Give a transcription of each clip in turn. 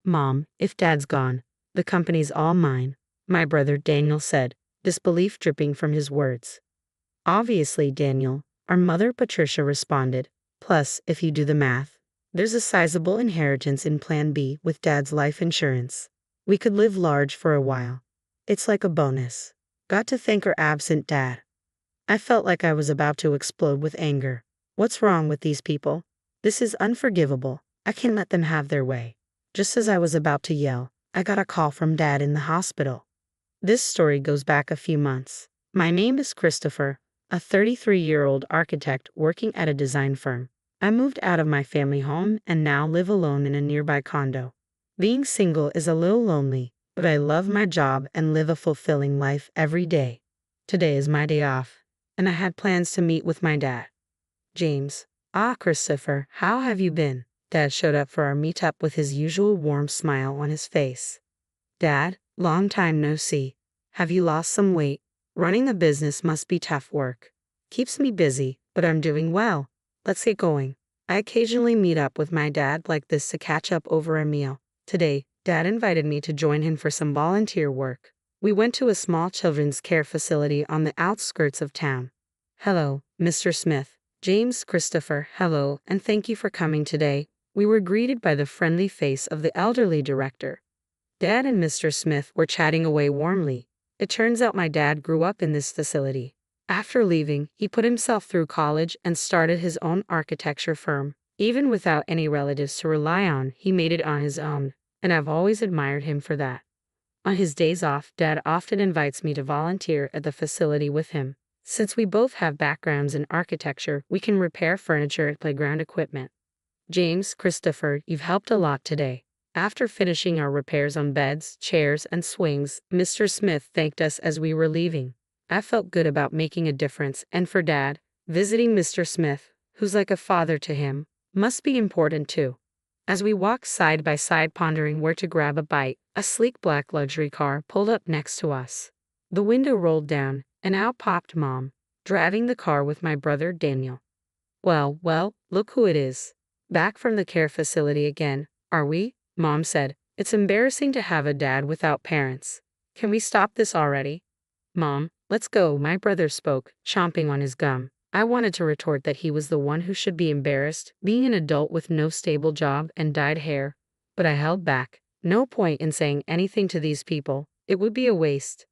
Mom, if Dad's gone, the company's all mine, my brother Daniel said, disbelief dripping from his words. Obviously, Daniel, our mother Patricia responded. Plus, if you do the math, there's a sizable inheritance in Plan B with Dad's life insurance. We could live large for a while. It's like a bonus. Got to thank our absent dad. I felt like I was about to explode with anger. What's wrong with these people? This is unforgivable. I can't let them have their way. Just as I was about to yell, I got a call from Dad in the hospital. This story goes back a few months. My name is Christopher, a 33-year-old architect working at a design firm. I moved out of my family home and now live alone in a nearby condo. Being single is a little lonely, but I love my job and live a fulfilling life every day. Today is my day off, and I had plans to meet with my dad. James. Christopher, how have you been? Dad showed up for our meetup with his usual warm smile on his face. Dad, long time no see. Have you lost some weight? Running a business must be tough work. Keeps me busy, but I'm doing well. Let's get going. I occasionally meet up with my dad like this to catch up over a meal. Today, Dad invited me to join him for some volunteer work. We went to a small children's care facility on the outskirts of town. Hello, Mr. Smith. James. Christopher, hello, and thank you for coming today. We were greeted by the friendly face of the elderly director. Dad and Mr. Smith were chatting away warmly. It turns out my dad grew up in this facility. After leaving, he put himself through college and started his own architecture firm. Even without any relatives to rely on, he made it on his own, and I've always admired him for that. On his days off, Dad often invites me to volunteer at the facility with him. Since we both have backgrounds in architecture, we can repair furniture and playground equipment. James. Christopher, you've helped a lot today. After finishing our repairs on beds, chairs, and swings, Mr. Smith thanked us as we were leaving. I felt good about making a difference, and for Dad, visiting Mr. Smith, who's like a father to him, must be important too. As we walked side by side pondering where to grab a bite, a sleek black luxury car pulled up next to us. The window rolled down, and out popped Mom, driving the car with my brother Daniel. Well, look who it is. Back from the care facility again, are we? Mom said, it's embarrassing to have a dad without parents. Can we stop this already? Mom, let's go, my brother spoke, chomping on his gum. I wanted to retort that he was the one who should be embarrassed, being an adult with no stable job and dyed hair, but I held back. No point in saying anything to these people. It would be a waste.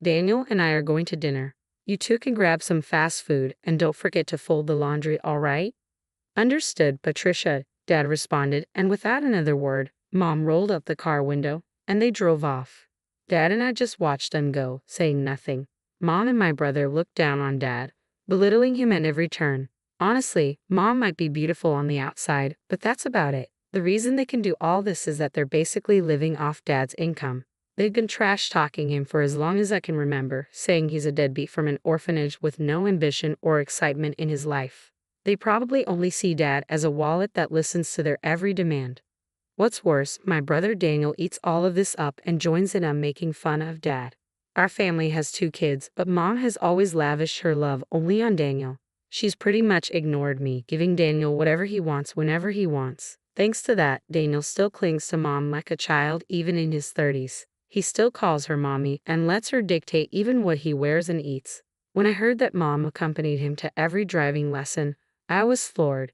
Daniel and I are going to dinner. You two can grab some fast food and don't forget to fold the laundry, all right? Understood, Patricia, Dad responded, and without another word, Mom rolled up the car window, and they drove off. Dad and I just watched them go, saying nothing. Mom and my brother looked down on Dad, belittling him at every turn. Honestly, Mom might be beautiful on the outside, but that's about it. The reason they can do all this is that they're basically living off Dad's income. They've been trash-talking him for as long as I can remember, saying he's a deadbeat from an orphanage with no ambition or excitement in his life. They probably only see Dad as a wallet that listens to their every demand. What's worse, my brother Daniel eats all of this up and joins in on making fun of Dad. Our family has 2 kids, but Mom has always lavished her love only on Daniel. She's pretty much ignored me, giving Daniel whatever he wants whenever he wants. Thanks to that, Daniel still clings to Mom like a child even in his 30s. He still calls her mommy and lets her dictate even what he wears and eats. When I heard that Mom accompanied him to every driving lesson, I was floored.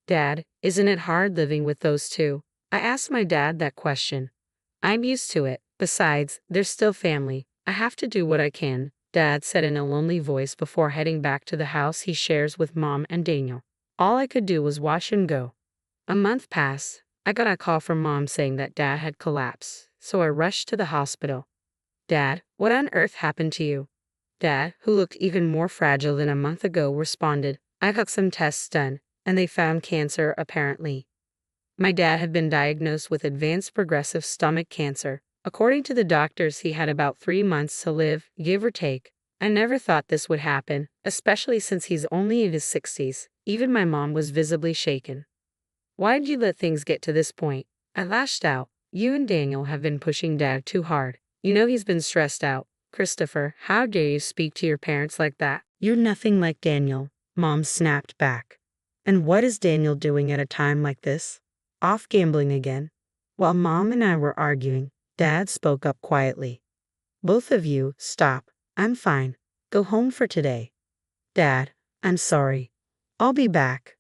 Dad, isn't it hard living with those two? I asked my dad that question. I'm used to it. Besides, they're still family. I have to do what I can, Dad said in a lonely voice before heading back to the house he shares with Mom and Daniel. All I could do was watch him go. A month passed. I got a call from Mom saying that Dad had collapsed, so I rushed to the hospital. Dad, what on earth happened to you? Dad, who looked even more fragile than a month ago, responded, I got some tests done, and they found cancer apparently. My dad had been diagnosed with advanced progressive stomach cancer. According to the doctors, he had about 3 months to live, give or take. I never thought this would happen, especially since he's only in his 60s. Even my mom was visibly shaken. Why'd you let things get to this point? I lashed out. You and Daniel have been pushing Dad too hard. You know he's been stressed out. Christopher, how dare you speak to your parents like that? You're nothing like Daniel, Mom snapped back. And what is Daniel doing at a time like this? Off gambling again? While Mom and I were arguing, Dad spoke up quietly. Both of you, stop. I'm fine. Go home for today. Dad, I'm sorry. I'll be back.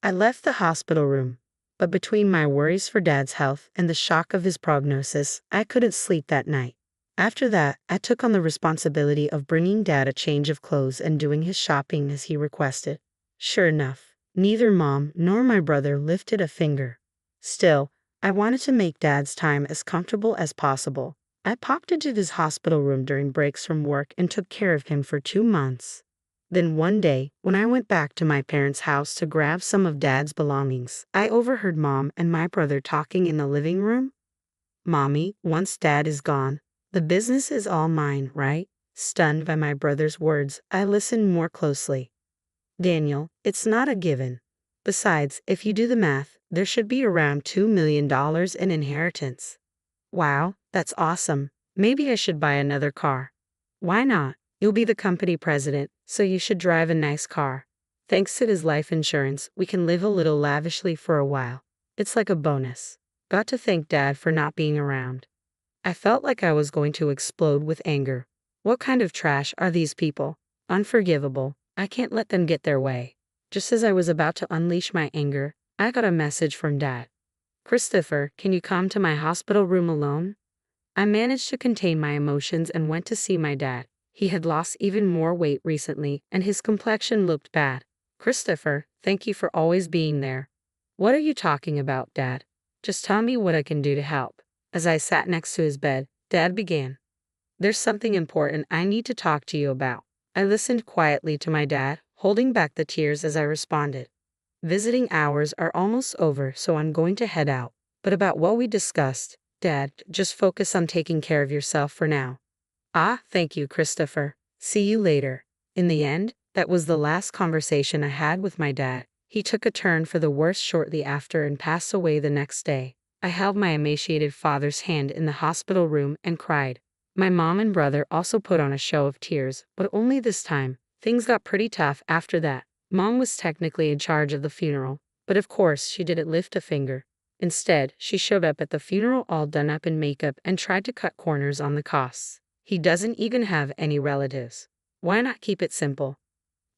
I left the hospital room, but between my worries for Dad's health and the shock of his prognosis, I couldn't sleep that night. After that, I took on the responsibility of bringing Dad a change of clothes and doing his shopping as he requested. Sure enough, neither Mom nor my brother lifted a finger. Still, I wanted to make Dad's time as comfortable as possible. I popped into his hospital room during breaks from work and took care of him for 2 months. Then one day, when I went back to my parents' house to grab some of Dad's belongings, I overheard Mom and my brother talking in the living room. Mommy, once Dad is gone, the business is all mine, right? Stunned by my brother's words, I listened more closely. Daniel, it's not a given. Besides, if you do the math, there should be around $2 million in inheritance. Wow, that's awesome. Maybe I should buy another car. Why not? You'll be the company president, so you should drive a nice car. Thanks to his life insurance, we can live a little lavishly for a while. It's like a bonus. Got to thank Dad for not being around. I felt like I was going to explode with anger. What kind of trash are these people? Unforgivable. I can't let them get their way. Just as I was about to unleash my anger, I got a message from Dad. Christopher, can you come to my hospital room alone? I managed to contain my emotions and went to see my dad. He had lost even more weight recently, and his complexion looked bad. Christopher, thank you for always being there. What are you talking about, Dad? Just tell me what I can do to help. As I sat next to his bed, Dad began. There's something important I need to talk to you about. I listened quietly to my dad, holding back the tears as I responded. Visiting hours are almost over, so I'm going to head out. But about what we discussed, Dad, just focus on taking care of yourself for now. Ah, thank you, Christopher. See you later. In the end, that was the last conversation I had with my dad. He took a turn for the worse shortly after and passed away the next day. I held my emaciated father's hand in the hospital room and cried. My mom and brother also put on a show of tears, but only this time. Things got pretty tough after that. Mom was technically in charge of the funeral, but of course she didn't lift a finger. Instead, she showed up at the funeral all done up in makeup and tried to cut corners on the costs. He doesn't even have any relatives. Why not keep it simple?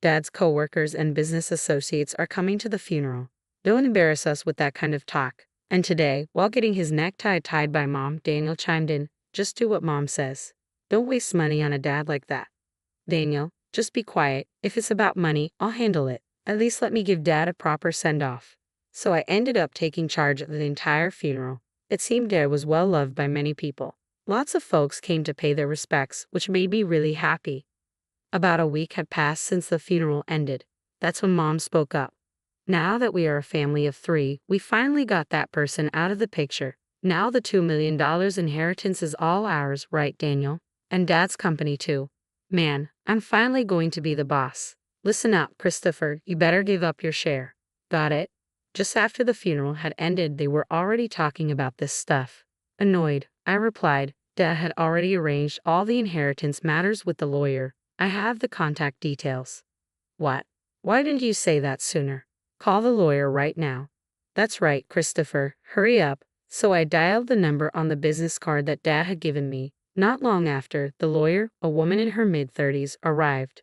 Dad's coworkers and business associates are coming to the funeral. Don't embarrass us with that kind of talk. And today, while getting his necktie tied by Mom, Daniel chimed in, just do what Mom says. Don't waste money on a dad like that. Daniel, just be quiet. If it's about money, I'll handle it. At least let me give Dad a proper send-off. So I ended up taking charge of the entire funeral. It seemed Dad was well loved by many people. Lots of folks came to pay their respects, which made me really happy. About a week had passed since the funeral ended. That's when Mom spoke up. Now that we are a family of 3, we finally got that person out of the picture. Now the $2 million inheritance is all ours, right, Daniel? And Dad's company too. Man, I'm finally going to be the boss. Listen up, Christopher, you better give up your share. Got it? Just after the funeral had ended, they were already talking about this stuff. Annoyed, I replied, Dad had already arranged all the inheritance matters with the lawyer. I have the contact details. What? Why didn't you say that sooner? Call the lawyer right now. That's right, Christopher, hurry up. So I dialed the number on the business card that Dad had given me. Not long after, the lawyer, a woman in her mid-30s, arrived.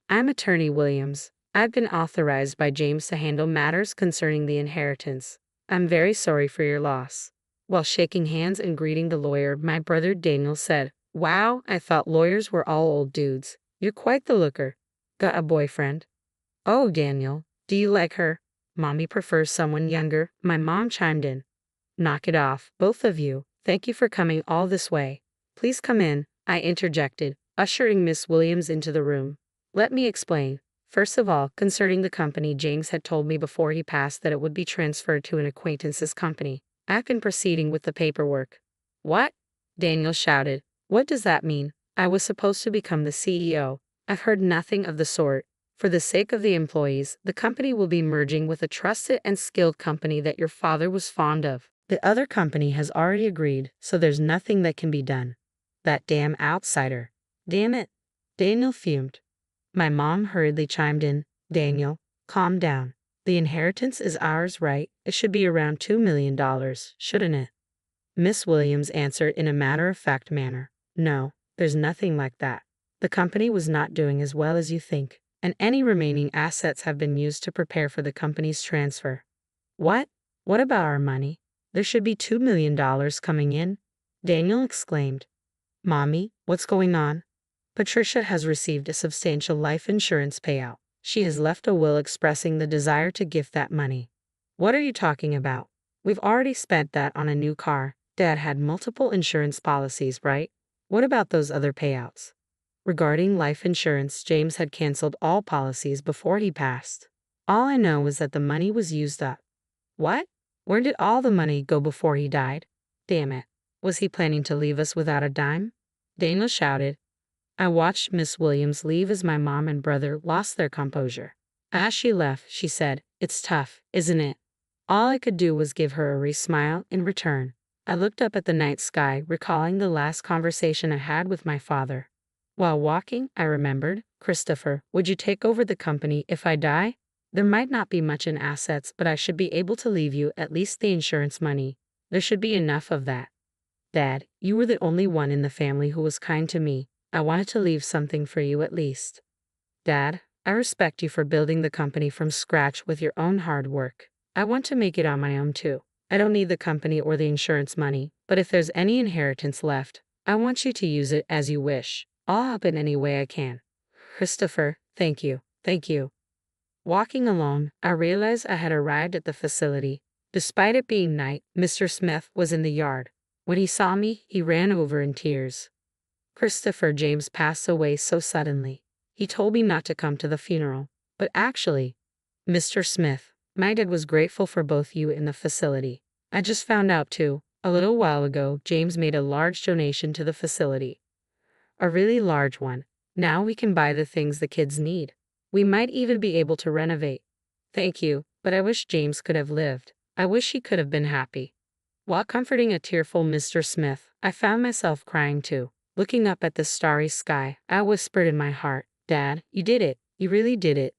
I'm Attorney Williams. I've been authorized by James to handle matters concerning the inheritance. I'm very sorry for your loss. While shaking hands and greeting the lawyer, my brother Daniel said, Wow, I thought lawyers were all old dudes. You're quite the looker. Got a boyfriend? Oh, Daniel, do you like her? Mommy prefers someone younger, my mom chimed in. Knock it off, both of you. Thank you for coming all this way. Please come in, I interjected, ushering Miss Williams into the room. Let me explain. First of all, concerning the company, James had told me before he passed that it would be transferred to an acquaintance's company. I've been proceeding with the paperwork. What? Daniel shouted. What does that mean? I was supposed to become the CEO. I've heard nothing of the sort. For the sake of the employees, the company will be merging with a trusted and skilled company that your father was fond of. The other company has already agreed, so there's nothing that can be done. That damn outsider. Damn it. Daniel fumed. My mom hurriedly chimed in, Daniel, calm down. The inheritance is ours, right? It should be around $2 million, shouldn't it? Miss Williams answered in a matter-of-fact manner. No, there's nothing like that. The company was not doing as well as you think, and any remaining assets have been used to prepare for the company's transfer. What? What about our money? There should be $2 million coming in, Daniel exclaimed. Mommy, what's going on? Patricia has received a substantial life insurance payout. She has left a will expressing the desire to gift that money. What are you talking about? We've already spent that on a new car. Dad had multiple insurance policies, right? What about those other payouts? Regarding life insurance, James had canceled all policies before he passed. All I know is that the money was used up. What? Where did all the money go before he died? Damn it. Was he planning to leave us without a dime? Daniel shouted. I watched Miss Williams leave as my mom and brother lost their composure. As she left, she said, It's tough, isn't it? All I could do was give her a wry smile in return. I looked up at the night sky, recalling the last conversation I had with my father. While walking, I remembered, Christopher, would you take over the company if I die? There might not be much in assets, but I should be able to leave you at least the insurance money. There should be enough of that. Dad, you were the only one in the family who was kind to me. I wanted to leave something for you at least. Dad, I respect you for building the company from scratch with your own hard work. I want to make it on my own too. I don't need the company or the insurance money, but if there's any inheritance left, I want you to use it as you wish. I'll help in any way I can. Christopher, thank you. Thank you. Walking along, I realized I had arrived at the facility. Despite it being night, Mr. Smith was in the yard. When he saw me, he ran over in tears. Christopher James passed away so suddenly. He told me not to come to the funeral. But actually, Mr. Smith, my dad was grateful for both you and the facility. I just found out too, a little while ago, James made a large donation to the facility. A really large one. Now we can buy the things the kids need. We might even be able to renovate. Thank you, but I wish James could have lived. I wish he could have been happy. While comforting a tearful Mr. Smith, I found myself crying too. Looking up at the starry sky, I whispered in my heart, Dad, you did it. You really did it.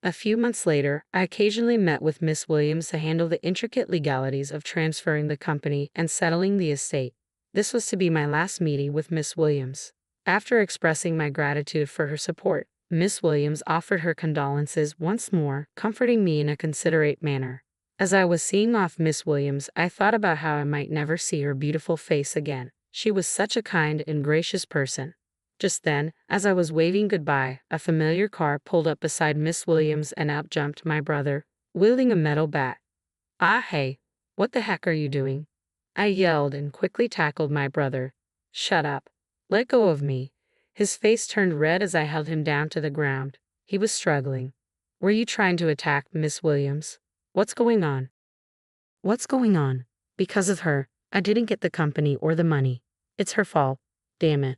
A few months later, I occasionally met with Miss Williams to handle the intricate legalities of transferring the company and settling the estate. This was to be my last meeting with Miss Williams. After expressing my gratitude for her support, Miss Williams offered her condolences once more, comforting me in a considerate manner. As I was seeing off Miss Williams, I thought about how I might never see her beautiful face again. She was such a kind and gracious person. Just then, as I was waving goodbye, a familiar car pulled up beside Miss Williams and out jumped my brother, wielding a metal bat. Ah hey, what the heck are you doing? I yelled and quickly tackled my brother. Shut up. Let go of me. His face turned red as I held him down to the ground. He was struggling. Were you trying to attack Miss Williams? What's going on? What's going on? Because of her, I didn't get the company or the money. It's her fault. Damn it.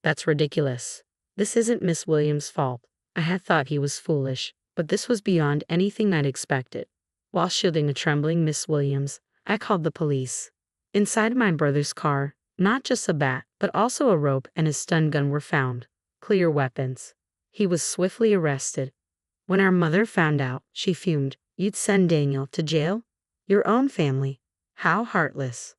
That's ridiculous. This isn't Miss Williams' fault. I had thought he was foolish, but this was beyond anything I'd expected. While shielding a trembling Miss Williams, I called the police. Inside my brother's car, not just a bat, but also a rope and his stun gun were found. Clear weapons. He was swiftly arrested. When our mother found out, she fumed. You'd send Daniel to jail? Your own family. How heartless.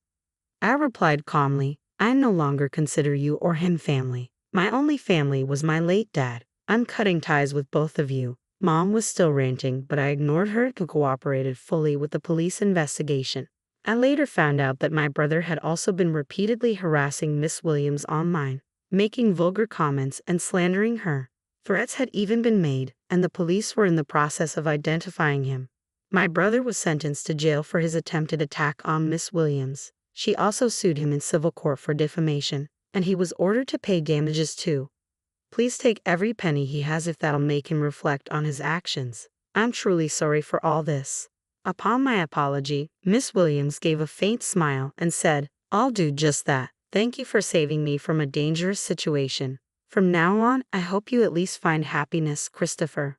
I replied calmly, I no longer consider you or him family. My only family was my late dad. I'm cutting ties with both of you. Mom was still ranting, but I ignored her and cooperated fully with the police investigation. I later found out that my brother had also been repeatedly harassing Miss Williams online, making vulgar comments and slandering her. Threats had even been made, and the police were in the process of identifying him. My brother was sentenced to jail for his attempted attack on Miss Williams. She also sued him in civil court for defamation, and he was ordered to pay damages too. Please take every penny he has if that'll make him reflect on his actions. I'm truly sorry for all this. Upon my apology, Miss Williams gave a faint smile and said, I'll do just that. Thank you for saving me from a dangerous situation. From now on, I hope you at least find happiness, Christopher.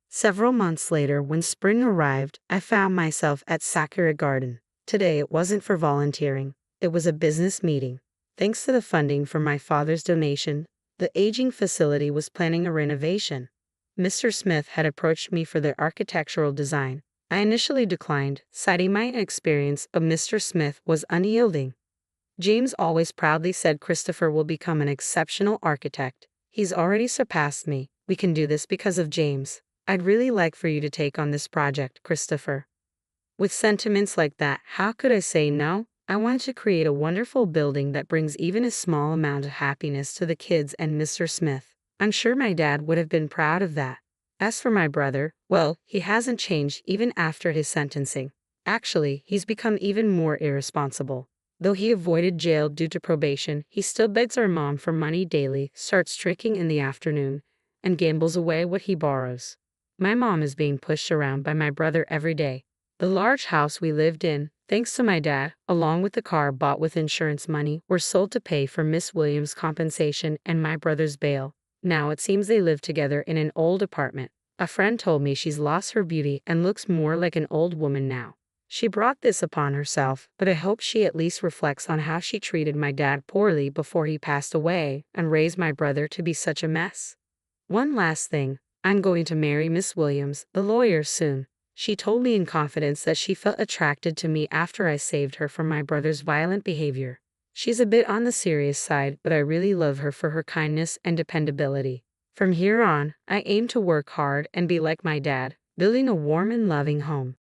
Several months later, when spring arrived, I found myself at Sakura Garden. Today it wasn't for volunteering. It was a business meeting. Thanks to the funding from my father's donation, the aging facility was planning a renovation. Mr. Smith had approached me for the architectural design. I initially declined, citing my inexperience, but Mr. Smith was unyielding. James always proudly said Christopher will become an exceptional architect. He's already surpassed me. We can do this because of James. I'd really like for you to take on this project, Christopher. With sentiments like that, how could I say no? I wanted to create a wonderful building that brings even a small amount of happiness to the kids and Mr. Smith. I'm sure my dad would have been proud of that. As for my brother, well, he hasn't changed even after his sentencing. Actually, he's become even more irresponsible. Though he avoided jail due to probation, he still begs our mom for money daily, starts drinking in the afternoon, and gambles away what he borrows. My mom is being pushed around by my brother every day. The large house we lived in, thanks to my dad, along with the car bought with insurance money, were sold to pay for Miss Williams' compensation and my brother's bail. Now it seems they live together in an old apartment. A friend told me she's lost her beauty and looks more like an old woman now. She brought this upon herself, but I hope she at least reflects on how she treated my dad poorly before he passed away and raised my brother to be such a mess. One last thing, I'm going to marry Miss Williams, the lawyer, soon. She told me in confidence that she felt attracted to me after I saved her from my brother's violent behavior. She's a bit on the serious side, but I really love her for her kindness and dependability. From here on, I aim to work hard and be like my dad, building a warm and loving home.